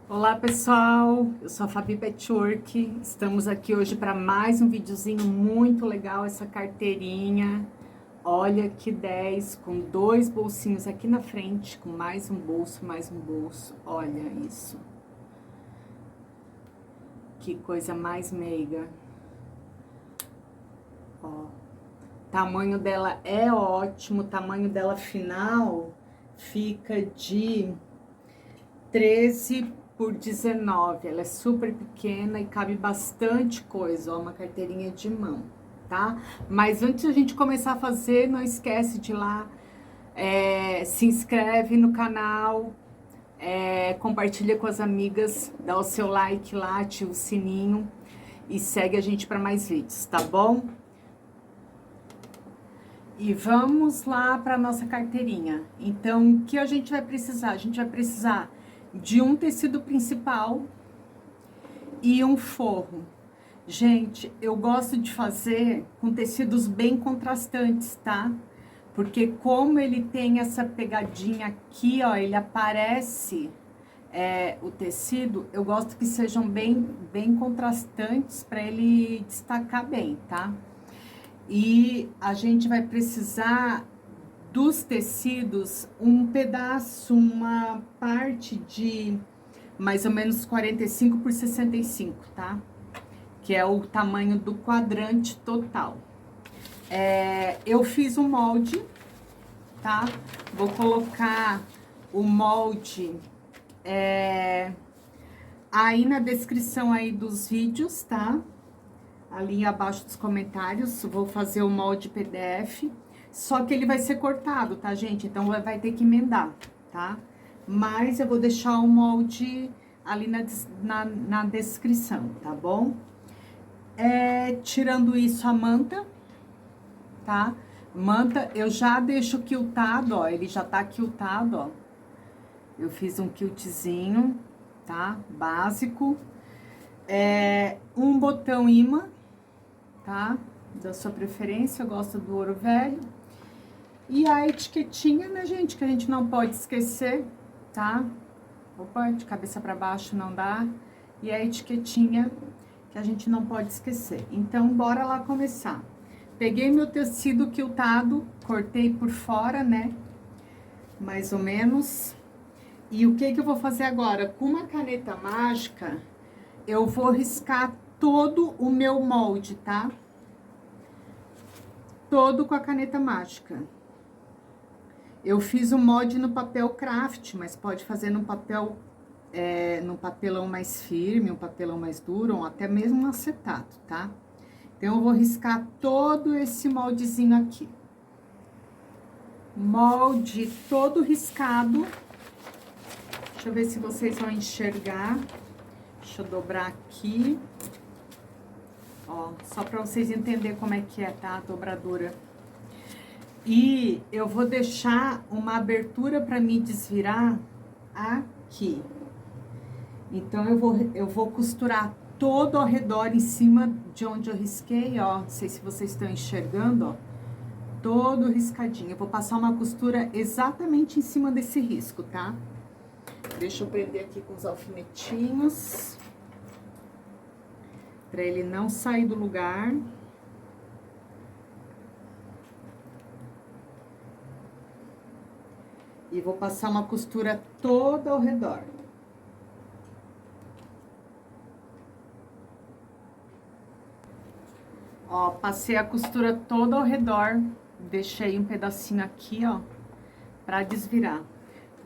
Olá pessoal, eu sou a Fabi Patchwork, estamos aqui hoje para mais um videozinho muito legal, essa carteirinha, olha que 10, com dois bolsinhos aqui na frente, com mais um bolso, olha isso, que coisa mais meiga, ó, tamanho dela é ótimo, o tamanho dela final fica de 13 por 19, ela é super pequena e cabe bastante coisa, ó, uma carteirinha de mão, tá? Mas antes de a gente começar a fazer, não esquece de ir lá, se inscreve no canal, compartilha com as amigas, dá o seu like lá, ativa o sininho e segue a gente para mais vídeos, tá bom? E vamos lá para nossa carteirinha. Então, o que a gente vai precisar? A gente vai precisar de um tecido principal e um forro. Gente, eu gosto de fazer com tecidos bem contrastantes, tá? Porque como ele tem essa pegadinha aqui, ó, ele aparece o tecido, eu gosto que sejam bem contrastantes para ele destacar bem, tá? E a gente vai precisar dos tecidos, um pedaço, uma parte de mais ou menos 45 por 65, tá? Que é o tamanho do quadrante total. Eu fiz um molde, tá? Vou colocar o molde aí na descrição aí dos vídeos, tá? Ali abaixo dos comentários, vou fazer o molde PDF. Só que ele vai ser cortado, tá, gente? Então, vai ter que emendar, tá? Mas eu vou deixar o molde ali na descrição, tá bom? Tirando isso, a manta, tá? Manta, eu já deixo quiltado, ó. Ele já tá quiltado, ó. Eu fiz um quiltzinho, tá? Básico. Um botão imã, tá? Da sua preferência, eu gosto do ouro velho. E a etiquetinha, né, gente, que a gente não pode esquecer, tá? Opa, de cabeça para baixo não dá. E a etiquetinha que a gente não pode esquecer. Então, bora lá começar. Peguei meu tecido quiltado, cortei por fora, né? Mais ou menos. E o que eu vou fazer agora? Com uma caneta mágica, eu vou riscar todo o meu molde, tá? Todo com a caneta mágica. Eu fiz o molde no papel craft, mas pode fazer no papel, no papelão mais firme, um papelão mais duro, ou até mesmo um acetato, tá? Então, eu vou riscar todo esse moldezinho aqui. Molde todo riscado. Deixa eu ver se vocês vão enxergar. Deixa eu dobrar aqui. Ó, só pra vocês entenderem como é que é, tá? A dobradura. E eu vou deixar uma abertura para me desvirar aqui. Então, eu vou costurar todo ao redor, em cima de onde eu risquei, ó. Não sei se vocês estão enxergando, ó. Todo riscadinho. Eu vou passar uma costura exatamente em cima desse risco, tá? Deixa eu prender aqui com os alfinetinhos. Para ele não sair do lugar. E vou passar uma costura toda ao redor. Ó, passei a costura toda ao redor. Deixei um pedacinho aqui, ó, pra desvirar.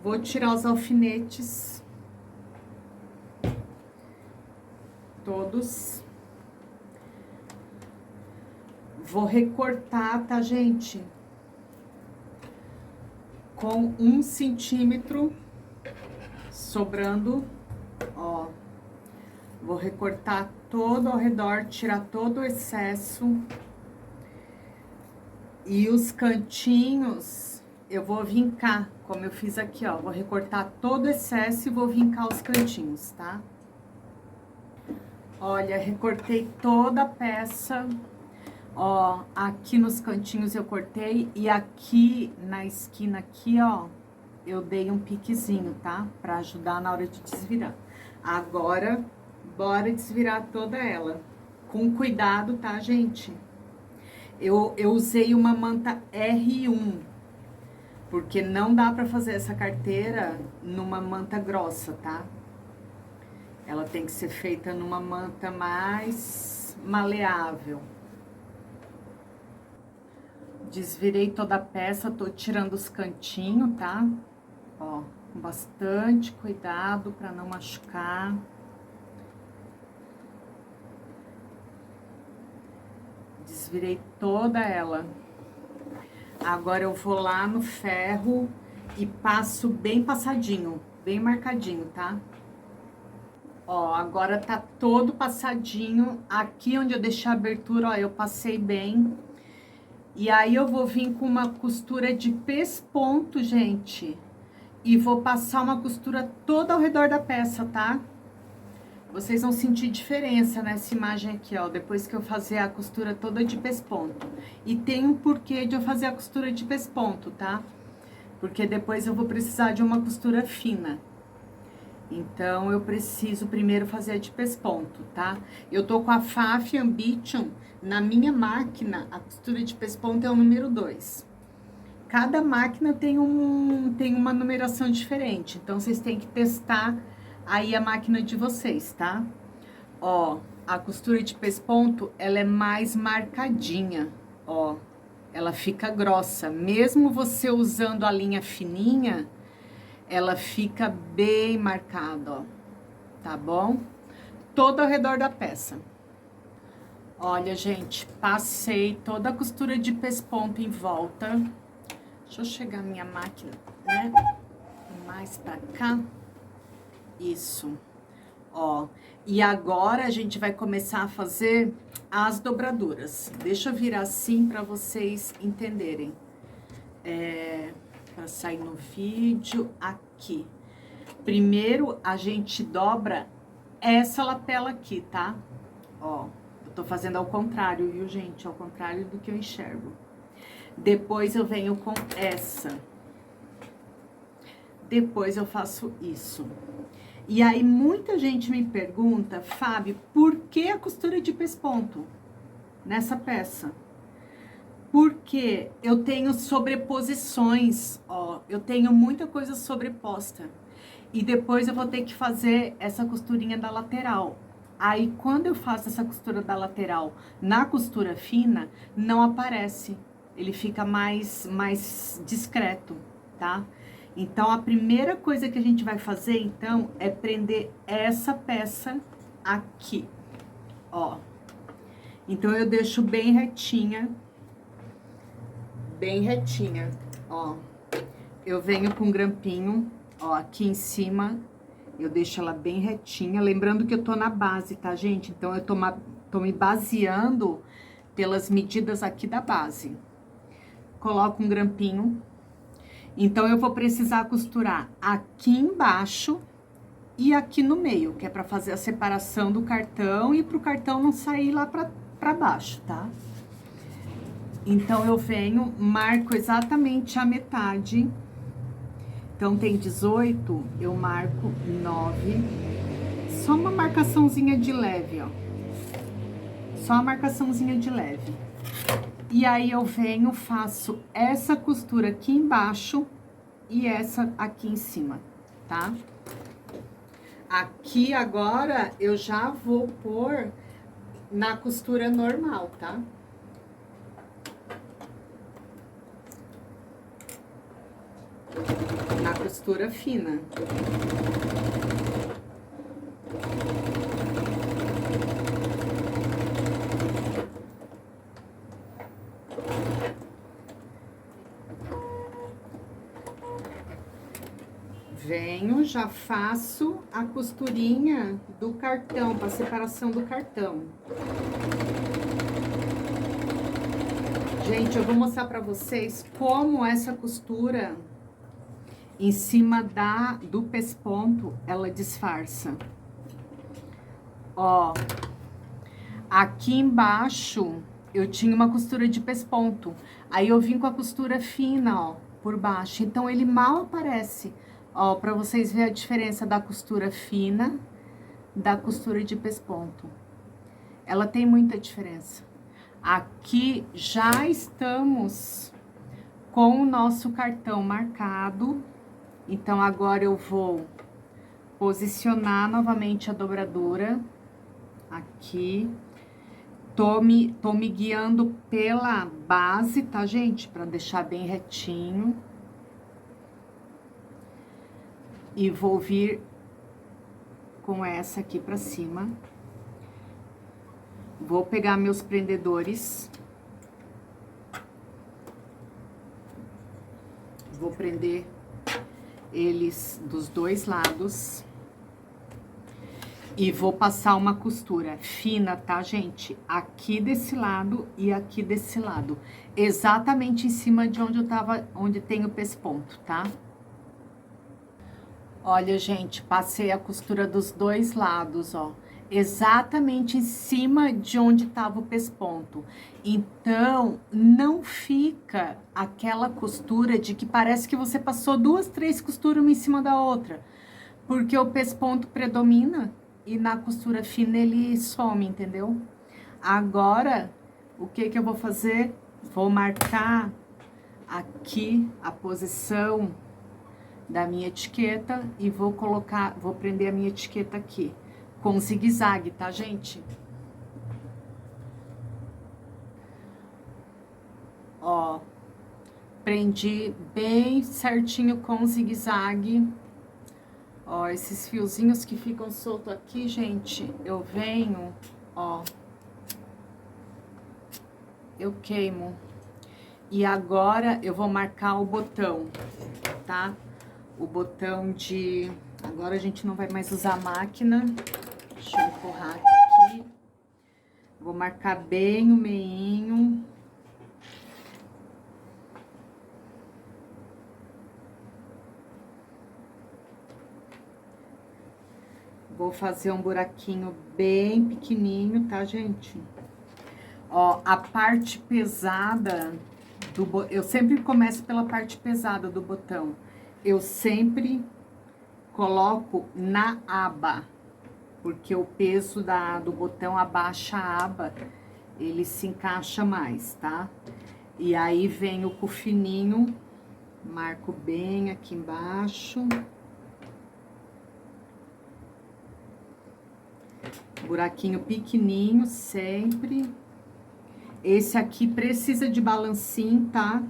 Vou tirar os alfinetes. Todos. Vou recortar, tá, gente? Com 1 centímetro sobrando, ó. Vou recortar todo ao redor, tirar todo o excesso. E os cantinhos, eu vou vincar, como eu fiz aqui, ó. Vou recortar todo o excesso e vou vincar os cantinhos, tá? Olha, recortei toda a peça. Ó, aqui nos cantinhos eu cortei e aqui na esquina aqui, ó, eu dei um piquezinho, tá? Pra ajudar na hora de desvirar. Agora, bora desvirar toda ela. Com cuidado, tá, gente? Eu usei uma manta R1, porque não dá pra fazer essa carteira numa manta grossa, tá? Ela tem que ser feita numa manta mais maleável. Desvirei toda a peça, tô tirando os cantinhos, tá? Ó, com bastante cuidado pra não machucar. Desvirei toda ela. Agora eu vou lá no ferro e passo bem passadinho, bem marcadinho, tá? Ó, agora tá todo passadinho. Aqui onde eu deixei a abertura, ó, eu passei bem. E aí eu vou vir com uma costura de pesponto, gente. E vou passar uma costura toda ao redor da peça, tá? Vocês vão sentir diferença nessa imagem aqui, ó, depois que eu fazer a costura toda de pesponto. E tem um porquê de eu fazer a costura de pesponto, tá? Porque depois eu vou precisar de uma costura fina. Então, eu preciso primeiro fazer a de pesponto, tá? Eu tô com a Faf Ambition, na minha máquina, a costura de pesponto é o número 2. Cada máquina tem uma numeração diferente, então vocês têm que testar aí a máquina de vocês, tá? Ó, a costura de pesponto, ela é mais marcadinha, ó. Ela fica grossa, mesmo você usando a linha fininha, ela fica bem marcada, ó, tá bom? Todo ao redor da peça. Olha, gente, passei toda a costura de pesponto em volta. Deixa eu chegar a minha máquina, né? Mais pra cá. Isso. Ó, e agora a gente vai começar a fazer as dobraduras. Deixa eu virar assim pra vocês entenderem. Pra sair no vídeo, aqui. Primeiro, a gente dobra essa lapela aqui, tá? Ó, eu tô fazendo ao contrário, viu, gente? Ao contrário do que eu enxergo. Depois eu venho com essa. Depois eu faço isso. E aí, muita gente me pergunta, Fábio, por que a costura de pesponto nessa peça? Porque eu tenho sobreposições, ó, eu tenho muita coisa sobreposta. E depois eu vou ter que fazer essa costurinha da lateral. Aí, quando eu faço essa costura da lateral na costura fina, não aparece. Ele fica mais discreto, tá? Então, a primeira coisa que a gente vai fazer, então, é prender essa peça aqui, ó. Então, eu deixo bem retinha, ó. Eu venho com um grampinho, ó, aqui em cima, eu deixo ela bem retinha. Lembrando que eu tô na base, tá, gente? Então, eu tô me baseando pelas medidas aqui da base. Coloco um grampinho. Então, eu vou precisar costurar aqui embaixo e aqui no meio, que é pra fazer a separação do cartão e pro cartão não sair lá pra baixo, tá? Então, eu venho, marco exatamente a metade. Então, tem 18, eu marco 9. Só uma marcaçãozinha de leve, ó. Só uma marcaçãozinha de leve. E aí, eu venho, faço essa costura aqui embaixo e essa aqui em cima, tá? Aqui, agora, eu já vou pôr na costura normal, tá? Na costura fina. Venho, já faço a costurinha do cartão, para separação do cartão. Gente, eu vou mostrar para vocês como essa costura em cima do pesponto, ela disfarça. Ó, aqui embaixo eu tinha uma costura de pesponto. Aí eu vim com a costura fina, ó, por baixo. Então ele mal aparece. Ó, pra vocês verem a diferença da costura fina da costura de pesponto. Ela tem muita diferença. Aqui já estamos com o nosso cartão marcado. Então, agora eu vou posicionar novamente a dobradura aqui. Tô me guiando pela base, tá, gente? Pra deixar bem retinho. E vou vir com essa aqui pra cima. Vou pegar meus prendedores. Vou prender eles dos dois lados. E vou passar uma costura fina, tá, gente? Aqui desse lado e aqui desse lado. Exatamente em cima de onde eu tava, onde tem o pesponto, tá? Olha, gente, passei a costura dos dois lados, ó. Exatamente em cima de onde tava o pesponto. Então, não fica aquela costura de que parece que você passou 2, 3 costuras uma em cima da outra. Porque o pesponto predomina e na costura fina ele some, entendeu? Agora, o que eu vou fazer? Vou marcar aqui a posição da minha etiqueta e vou prender a minha etiqueta aqui com zigue-zague, tá, gente? Ó, prendi bem certinho com zigue-zague. Ó, esses fiozinhos que ficam soltos aqui, gente, eu venho, ó, eu queimo. E agora eu vou marcar o botão, tá? O botão de... Agora a gente não vai mais usar a máquina. Deixa eu empurrar aqui. Vou marcar bem o meinho. Vou fazer um buraquinho bem pequenininho, tá, gente? Ó, a parte pesada eu sempre começo pela parte pesada do botão. Eu sempre coloco na aba, porque o peso do botão abaixa a aba, ele se encaixa mais, tá? E aí venho com o fininho, marco bem aqui embaixo. Buraquinho pequenininho, sempre. Esse aqui precisa de balancinho, tá?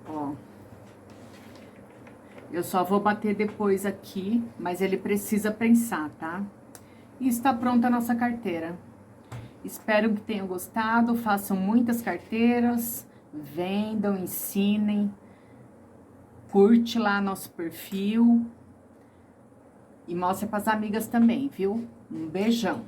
Ó. Eu só vou bater depois aqui, mas ele precisa prensar, tá? E está pronta a nossa carteira. Espero que tenham gostado, façam muitas carteiras, vendam, ensinem. Curte lá nosso perfil. E mostre para as amigas também, viu? Um beijão.